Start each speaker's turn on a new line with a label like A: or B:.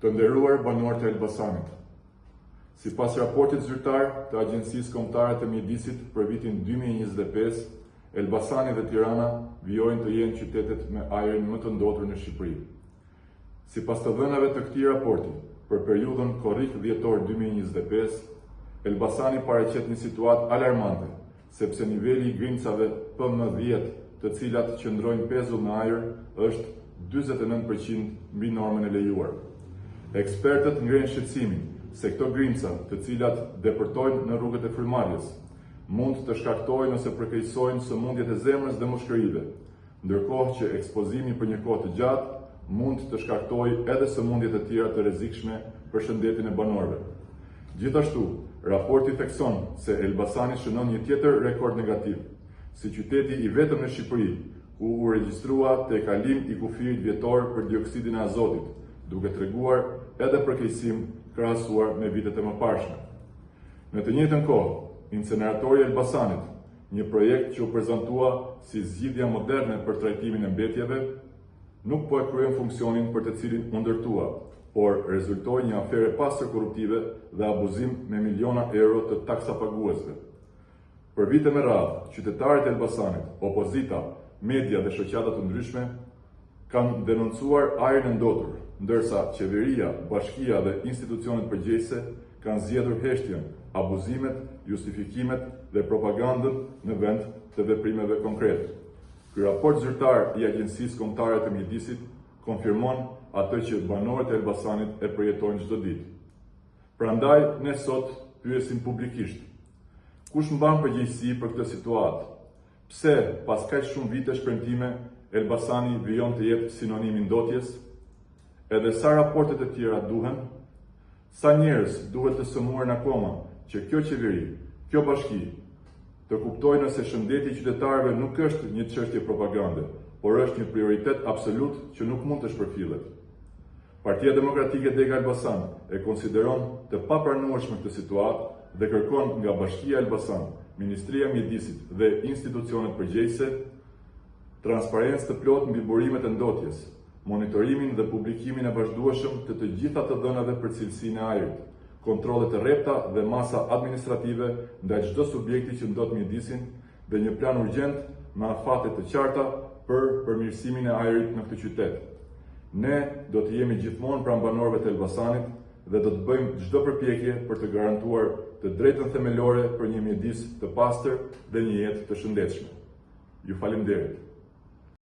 A: Të nderuar banorët e Elbasanit, sipas raportit zyrtar të Agjencisë Kombëtare të Mjedisit për vitin 2025, Elbasani dhe Tirana vijojnë të jenë qytetet me ajrin më të ndotur në Shqipëri. Sipas të dhënave të këtij raporti, për periudhën korrik-dhjetor 2025, Elbasani paraqet një situatë alarmante, sepse niveli i grimcave PM10, të cilat qëndrojnë pezull në ajër, është 49% mbi normën e lejuar. Ekspertët ngrenë shqetësimin se këto grimca, të cilat depërtojnë në rrugët e frymëmarrjes, mund të shkaktojnë ose përkeqësojnë sëmundjet e zemrës dhe mushkërive, ndërkohë që ekspozimi për një kohë të gjatë mund të shkaktojë edhe sëmundje të tjera të rrezikshme për shëndetin e banorëve. Gjithashtu, raporti thekson se Elbasani shënon një tjetër rekord negativ, si qyteti i vetëm në Shqipëri ku u regjistrua tejkalim i kufirit vjetor për dioksidin e azotit, duke treguar edhe përkeqësim krahasuar me vitet e mëparshme. Në të njëjtën kohë, inceneratori i Elbasanit, një projekt që u prezantua si zgjidhja moderne për trajtimin e mbetjeve, nuk po e kryen funksionin për të cilin u ndërtua, por rezultoi një afere pastër korruptive dhe abuzim me miliona euro të taksapaguesve. Për vite me radhë, qytetarët e Elbasanit, opozita, media dhe shoqata të ndryshme kanë denoncuar ajrin e ndotur, ndërsa qeveria, bashkia dhe institucionet përgjegjëse kanë zgjedhur heshtjen, abuzimet, justifikimet dhe propagandën në vend të veprimeve konkrete. Ky raport zyrtar i Agjencisë Kombëtare të Mjedisit konfirmon atë që banorët e Elbasanit e përjetojnë çdo ditë. Prandaj ne sot pyesim publikisht: kush mban përgjegjësi për këtë situatë? Pse pas kaq shumë vite shpërndime Elbasani vijon të jetë sinonim i ndotjes? Edhe sa raportet e tjera duhen? Sa njerëz duhet të sëmurën akoma që kjo qeveri, kjo bashki, të kuptojnë se shëndeti i qytetarëve nuk është një çështje propagande, por është një prioritet absolut që nuk mund të shpërfillet. Partia Demokratike Dega Elbasan e konsideron të papranueshme këtë situatë dhe kërkon nga Bashkia Elbasan, Ministria e Mjedisit dhe institucionet përgjegjëse transparencë të plotë mbi burimet e ndotjes, monitorimin dhe publikimin e vazhdueshëm të gjitha të dhënave për cilësinë e ajrit, kontrolle të rrepta dhe masa administrative ndaj çdo subjekti që ndot mjedisin dhe një plan urgjent me afate të qarta për përmirësimin e ajrit në këtë qytet. Ne do të jemi gjithmonë pranë banorëve të Elbasanit dhe do të bëjmë çdo përpjekje për të garantuar të drejtën themelore për një mjedis të pastër dhe një jetë të shëndetshme. Ju falenderoj.